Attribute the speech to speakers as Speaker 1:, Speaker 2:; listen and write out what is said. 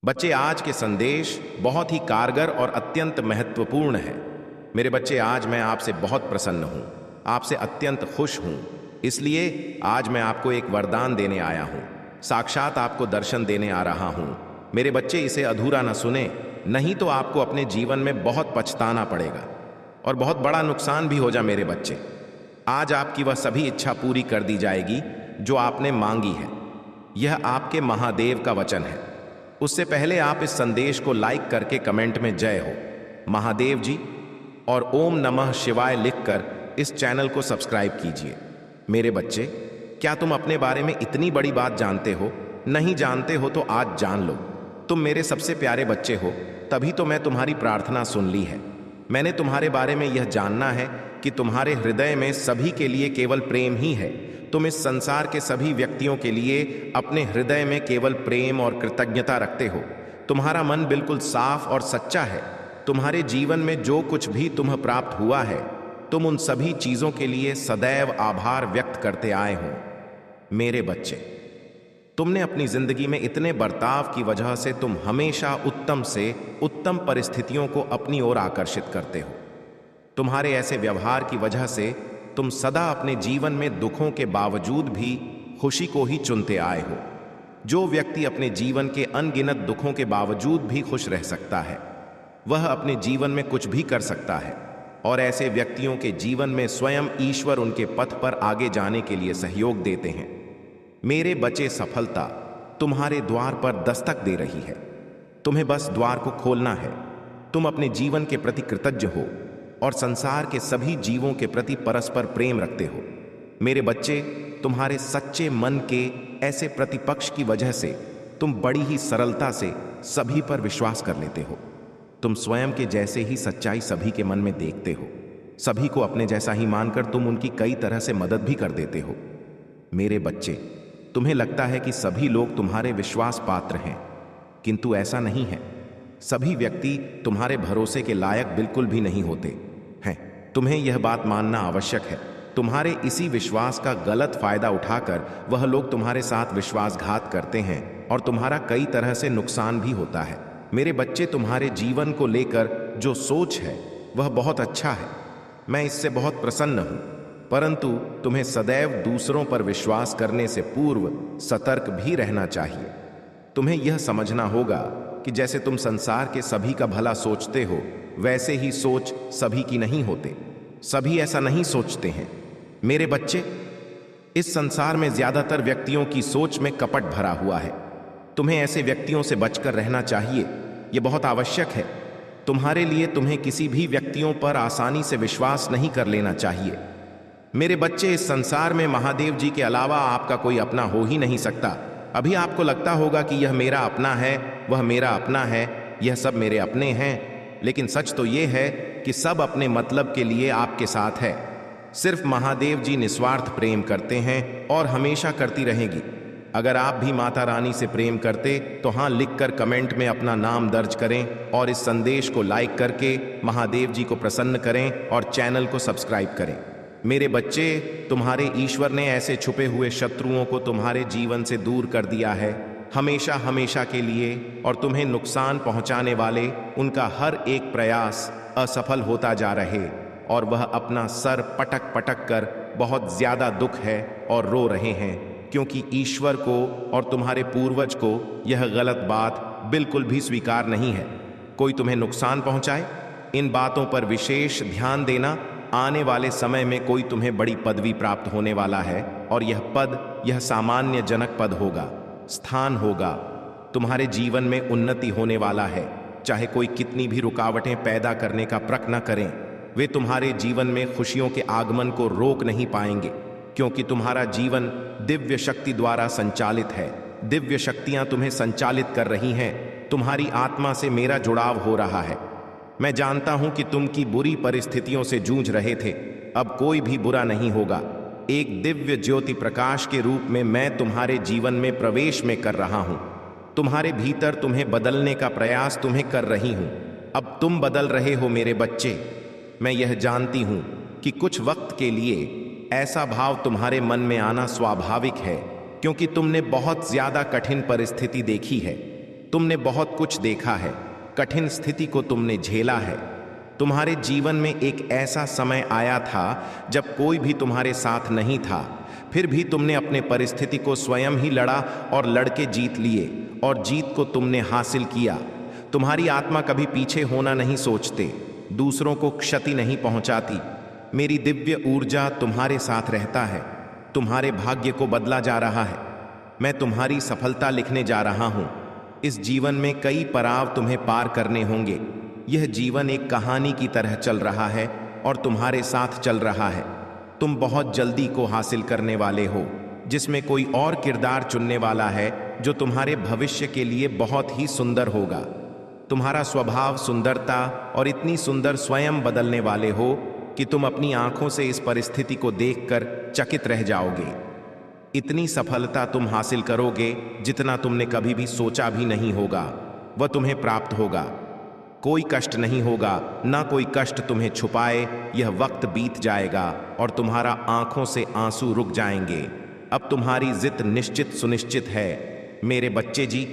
Speaker 1: बच्चे, आज के संदेश बहुत ही कारगर और अत्यंत महत्वपूर्ण है। मेरे बच्चे, आज मैं आपसे बहुत प्रसन्न हूँ, आपसे अत्यंत खुश हूँ। इसलिए आज मैं आपको एक वरदान देने आया हूँ, साक्षात आपको दर्शन देने आ रहा हूँ। मेरे बच्चे, इसे अधूरा न सुने, नहीं तो आपको अपने जीवन में बहुत पछताना पड़ेगा और बहुत बड़ा नुकसान भी हो जा। मेरे बच्चे, आज आपकी वह सभी इच्छा पूरी कर दी जाएगी जो आपने मांगी है। यह आपके महादेव का वचन है। उससे पहले आप इस संदेश को लाइक करके कमेंट में जय हो महादेव जी और ओम नमः शिवाय लिखकर इस चैनल को सब्सक्राइब कीजिए। मेरे बच्चे, क्या तुम अपने बारे में इतनी बड़ी बात जानते हो? नहीं जानते हो तो आज जान लो। तुम मेरे सबसे प्यारे बच्चे हो, तभी तो मैं तुम्हारी प्रार्थना सुन ली है। मैंने तुम्हारे बारे में यह जानना है कि तुम्हारे हृदय में सभी के लिए केवल प्रेम ही है। तुम इस संसार के सभी व्यक्तियों के लिए अपने हृदय में केवल प्रेम और कृतज्ञता रखते हो। तुम्हारा मन बिल्कुल साफ और सच्चा है। तुम्हारे जीवन में जो कुछ भी तुम्हें प्राप्त हुआ है, तुम उन सभी चीजों के लिए सदैव आभार व्यक्त करते आए हो। मेरे बच्चे, तुमने अपनी जिंदगी में इतने बर्ताव की वजह से तुम हमेशा उत्तम से उत्तम परिस्थितियों को अपनी ओर आकर्षित करते हो। तुम्हारे ऐसे व्यवहार की वजह से तुम सदा अपने जीवन में दुखों के बावजूद भी खुशी को ही चुनते आए हो। जो व्यक्ति अपने जीवन के अनगिनत दुखों के बावजूद भी खुश रह सकता है, वह अपने जीवन में कुछ भी कर सकता है। और ऐसे व्यक्तियों के जीवन में स्वयं ईश्वर उनके पथ पर आगे जाने के लिए सहयोग देते हैं। मेरे बच्चे, सफलता तुम्हारे द्वार पर दस्तक दे रही है। तुम्हें बस द्वार को खोलना है। तुम अपने जीवन के प्रति कृतज्ञ हो और संसार के सभी जीवों के प्रति परस्पर प्रेम रखते हो। मेरे बच्चे, तुम्हारे सच्चे मन के ऐसे प्रतिपक्ष की वजह से तुम बड़ी ही सरलता से सभी पर विश्वास कर लेते हो। तुम स्वयं के जैसे ही सच्चाई सभी के मन में देखते हो। सभी को अपने जैसा ही मानकर तुम उनकी कई तरह से मदद भी कर देते हो। मेरे बच्चे, तुम्हें लगता है कि सभी लोग तुम्हारे विश्वास पात्र हैं, किंतु ऐसा नहीं है। सभी व्यक्ति तुम्हारे भरोसे के लायक बिल्कुल भी नहीं होते हैं। तुम्हें यह बात मानना आवश्यक है। तुम्हारे इसी विश्वास का गलत फायदा उठाकर वह लोग तुम्हारे साथ विश्वासघात करते हैं और तुम्हारा कई तरह से नुकसान भी होता है। मेरे बच्चे, तुम्हारे जीवन को लेकर जो सोच है वह बहुत अच्छा है। मैं इससे बहुत प्रसन्न हूं, परंतु तुम्हें सदैव दूसरों पर विश्वास करने से पूर्व सतर्क भी रहना चाहिए। तुम्हें यह समझना होगा कि जैसे तुम संसार के सभी का भला सोचते हो, वैसे ही सोच सभी की नहीं होते। सभी ऐसा नहीं सोचते हैं। मेरे बच्चे, इस संसार में ज्यादातर व्यक्तियों की सोच में कपट भरा हुआ है। तुम्हें ऐसे व्यक्तियों से बचकर रहना चाहिए। यह बहुत आवश्यक है तुम्हारे लिए। तुम्हें किसी भी व्यक्तियों पर आसानी से विश्वास नहीं कर लेना चाहिए। मेरे बच्चे, इस संसार में महादेव जी के अलावा आपका कोई अपना हो ही नहीं सकता। अभी आपको लगता होगा कि यह मेरा अपना है, वह मेरा अपना है, यह सब मेरे अपने हैं, लेकिन सच तो यह है कि सब अपने मतलब के लिए आपके साथ है। सिर्फ महादेव जी निस्वार्थ प्रेम करते हैं और हमेशा करती रहेगी। अगर आप भी माता रानी से प्रेम करते तो हाँ लिखकर कमेंट में अपना नाम दर्ज करें और इस संदेश को लाइक करके महादेव जी को प्रसन्न करें और चैनल को सब्सक्राइब करें। मेरे बच्चे, तुम्हारे ईश्वर ने ऐसे छुपे हुए शत्रुओं को तुम्हारे जीवन से दूर कर दिया है, हमेशा हमेशा के लिए। और तुम्हें नुकसान पहुंचाने वाले उनका हर एक प्रयास असफल होता जा रहे और वह अपना सर पटक पटक कर बहुत ज्यादा दुख है और रो रहे हैं, क्योंकि ईश्वर को और तुम्हारे पूर्वज को यह गलत बात बिल्कुल भी स्वीकार नहीं है कोई तुम्हें नुकसान पहुंचाए। इन बातों पर विशेष ध्यान देना। आने वाले समय में कोई तुम्हें बड़ी पदवी प्राप्त होने वाला है और यह पद, यह सामान्य जनक पद होगा, स्थान होगा। तुम्हारे जीवन में उन्नति होने वाला है। चाहे कोई कितनी भी रुकावटें पैदा करने का प्रयत्न न करें, वे तुम्हारे जीवन में खुशियों के आगमन को रोक नहीं पाएंगे, क्योंकि तुम्हारा जीवन दिव्य शक्ति द्वारा संचालित है। दिव्य शक्तियां तुम्हें संचालित कर रही हैं। तुम्हारी आत्मा से मेरा जुड़ाव हो रहा है। मैं जानता हूं कि तुम की बुरी परिस्थितियों से जूझ रहे थे। अब कोई भी बुरा नहीं होगा। एक दिव्य ज्योति प्रकाश के रूप में मैं तुम्हारे जीवन में प्रवेश में कर रहा हूं। तुम्हारे भीतर तुम्हें बदलने का प्रयास तुम्हें कर रही हूं। अब तुम बदल रहे हो मेरे बच्चे। मैं यह जानती हूं कि कुछ वक्त के लिए ऐसा भाव तुम्हारे मन में आना स्वाभाविक है, क्योंकि तुमने बहुत ज्यादा कठिन परिस्थिति देखी है। तुमने बहुत कुछ देखा है, कठिन स्थिति को तुमने झेला है। तुम्हारे जीवन में एक ऐसा समय आया था जब कोई भी तुम्हारे साथ नहीं था, फिर भी तुमने अपने परिस्थिति को स्वयं ही लड़ा और लड़के जीत लिए, और जीत को तुमने हासिल किया। तुम्हारी आत्मा कभी पीछे होना नहीं सोचते, दूसरों को क्षति नहीं पहुंचाती। मेरी दिव्य ऊर्जा तुम्हारे साथ रहता है, तुम्हारे भाग्य को बदला जा रहा है। मैं तुम्हारी सफलता लिखने जा रहा हूं। इस जीवन में कई पड़ाव तुम्हें पार करने होंगे। यह जीवन एक कहानी की तरह चल रहा है और तुम्हारे साथ चल रहा है। तुम बहुत जल्दी को हासिल करने वाले हो, जिसमें कोई और किरदार चुनने वाला है जो तुम्हारे भविष्य के लिए बहुत ही सुंदर होगा। तुम्हारा स्वभाव, सुंदरता और इतनी सुंदर स्वयं बदलने वाले हो कि तुम अपनी आंखों से इस परिस्थिति को देखकर चकित रह जाओगे। इतनी सफलता तुम हासिल करोगे जितना तुमने कभी भी सोचा भी नहीं होगा, वह तुम्हें प्राप्त होगा। कोई कष्ट नहीं होगा, ना कोई कष्ट तुम्हें छुपाए। यह वक्त बीत जाएगा और तुम्हारा आंखों से आंसू रुक जाएंगे। अब तुम्हारी जित निश्चित सुनिश्चित है। मेरे बच्चे जी,